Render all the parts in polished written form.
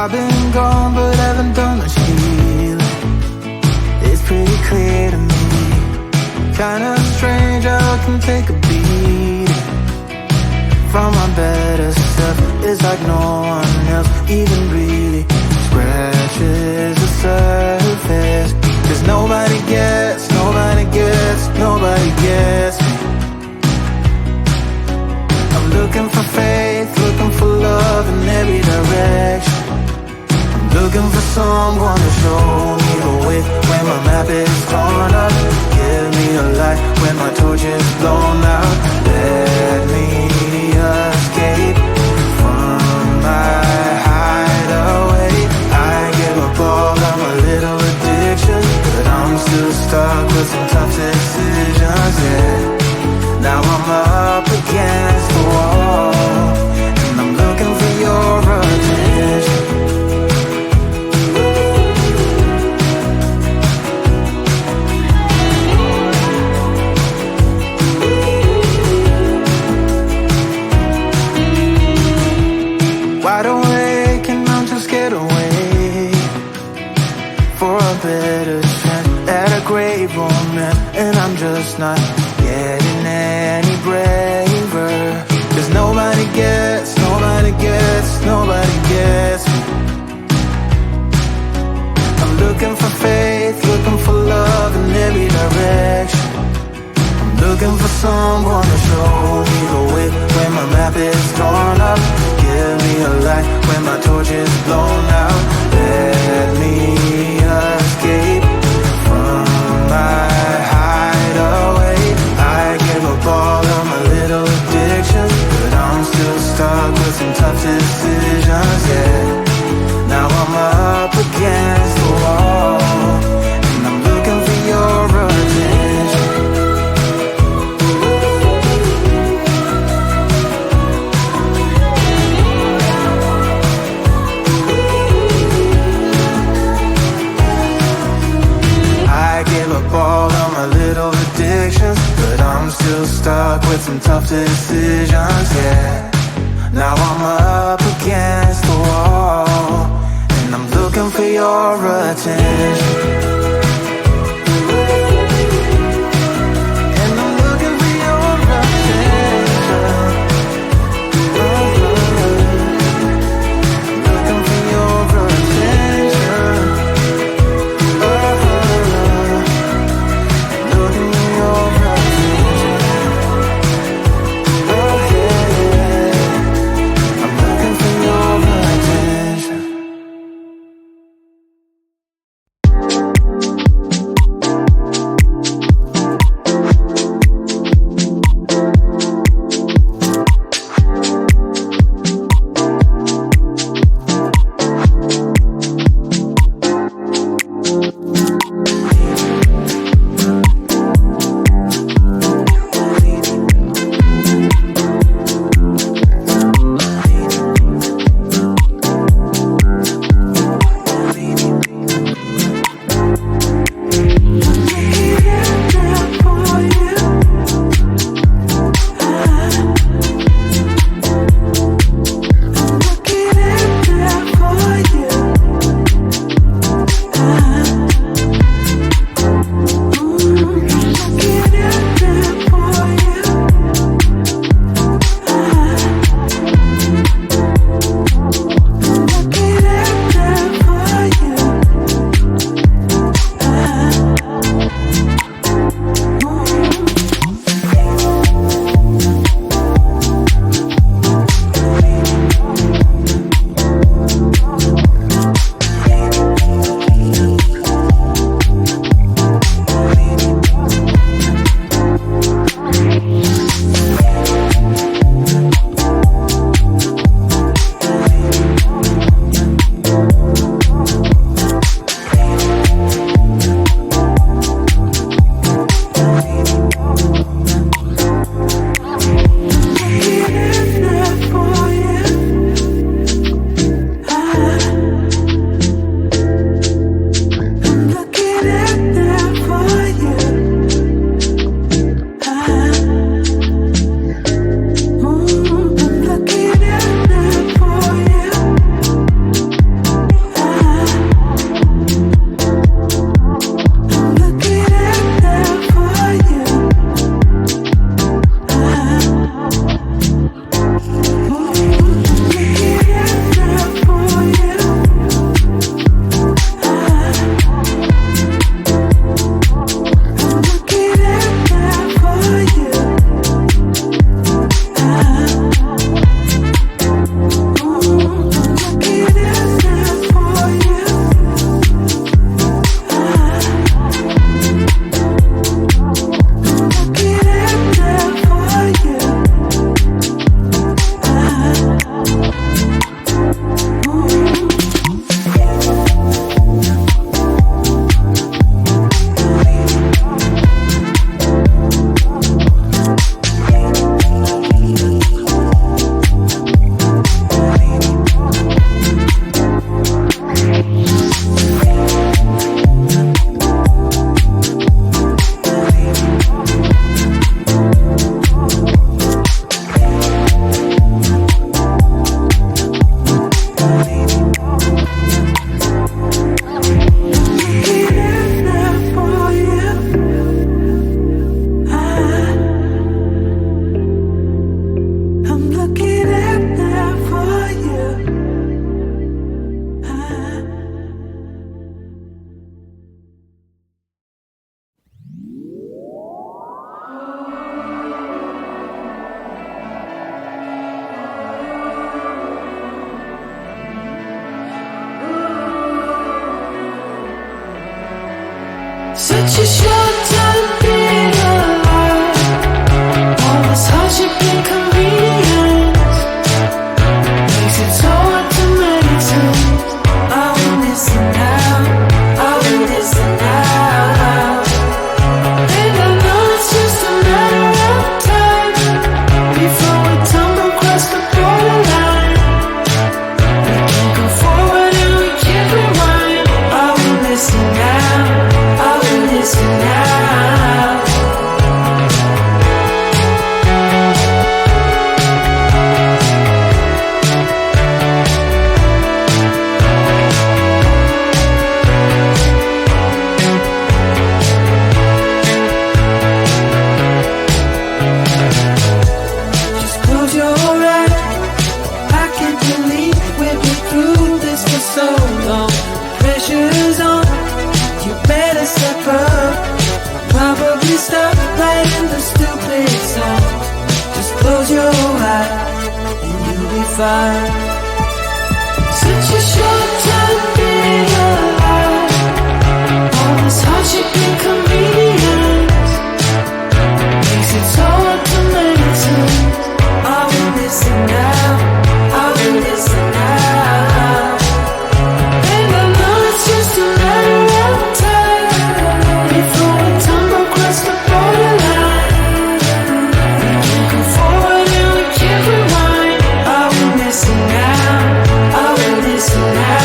I've been gone but haven't done much healing. It's pretty clear to me, kinda strange how I can take a beating from my better self. It's like no one else even really scratches the surface. 'Cause nobody gets me. I'm looking for faith, looking for love in every direction. I'm looking for someone to show me the way when my map is torn up. Give me a light when my torch is blown out. Let me escape from my hideaway. I give up all of my little addictions, but I'm still stuck with some tough decisions, yeah. Now I'm up against the wall, and I'm looking for your attention. Wide awake and I'm too scared away for a better chance at a great romance, and I'm just not getting any braver. 'Cause nobody gets me. I'm looking for faith, looking for love in every direction. I'm looking for someone to show me the way when my map is torn up. Give me a light when my torch is blown out. Let me escape from my hideaway. I give up all of my little addictions, but I'm still stuck with some tough decisions, yeah. Now I'm up against the wall, and I'm looking for your attention. I give up all of my little addictions, but I'm still stuck with some tough decisions, yeah. Now I'm up against the wall, and I'm looking for your attention. Such a short time being alive. All this hardship and convenience makes it so hard to meditate. I will listen now, I will listen now. And I know it's just a matter of time before we tumble across the borderline. We can't go forward and we can't rewind. I will listen now, I will listen now. Just close your eyes. I can't believe we've been through this for so long. Pressure's on, you better step up. Probably stop playing the stupid song. Just close your eyes and you'll be fine. Such a short time being alive. All this hardship and convenience makes it so hard to meditate. I will listen now, I will listen now. And I know it's just a matter of time before we tumble across the borderline. We can't go forward and we can't rewind. I will listen now, I will listen now.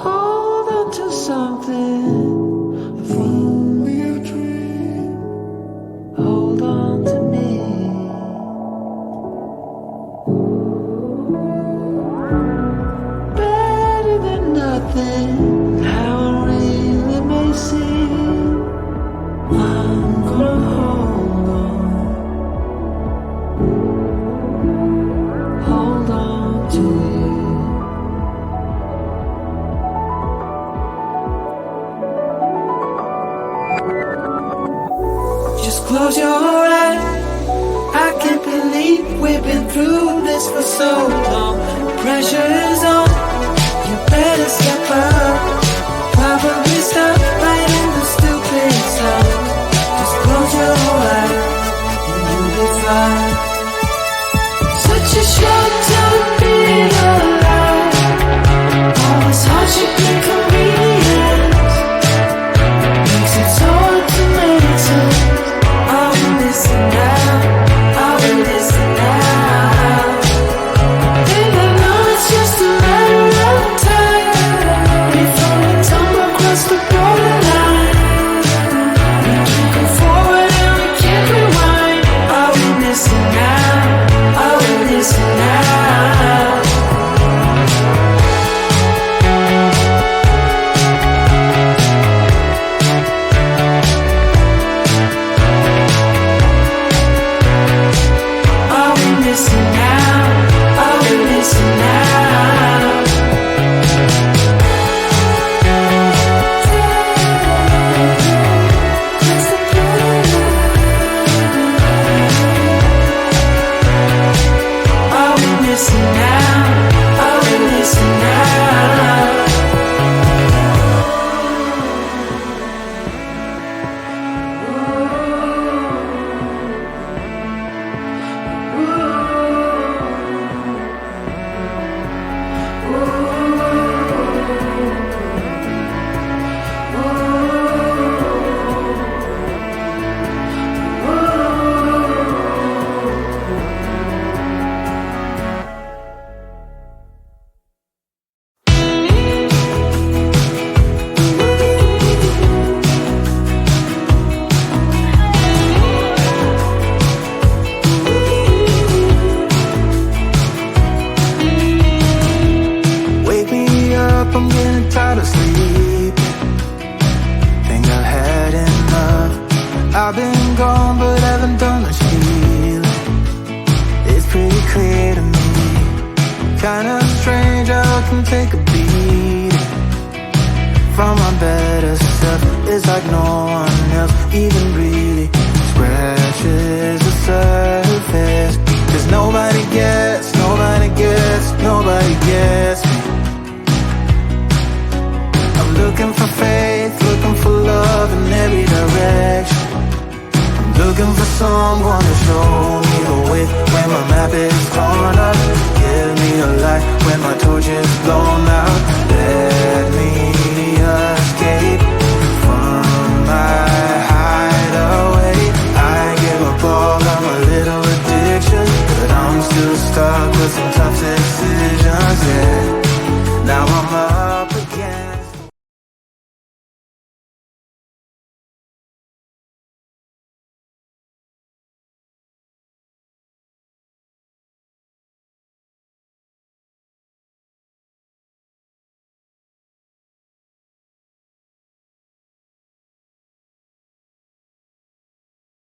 Hold on to something, if only a dream. Hold on to me. Better than nothing, how it really may seem. I'm gonna hold on to you. Just close your eyes. I can't believe we've been through this for so long. Pressure is on, you better step up. Probably stop writing the stupid songs. Just close your eyes and you'll be fine. Such a short time being alive. All this hardship and convenience makes it so hard to meditate. I will listen now, I will listen now. And I know it's just a matter of time before we tumble across the borderline. We can't go forward and we can't rewind. I will listen now, I will listen now. Kinda strange how I can take a beating from my better self. It's like no one else even really scratches the surface. 'Cause nobody gets me. I'm looking for faith, looking for love in every direction. I'm looking for someone to show me the way when my map is torn up. Give me a light when my torch is blown out. Let me escape from my hideaway. I give up all of my little addictions, but I'm still stuck with some tough decisions, yeah. Now I'm up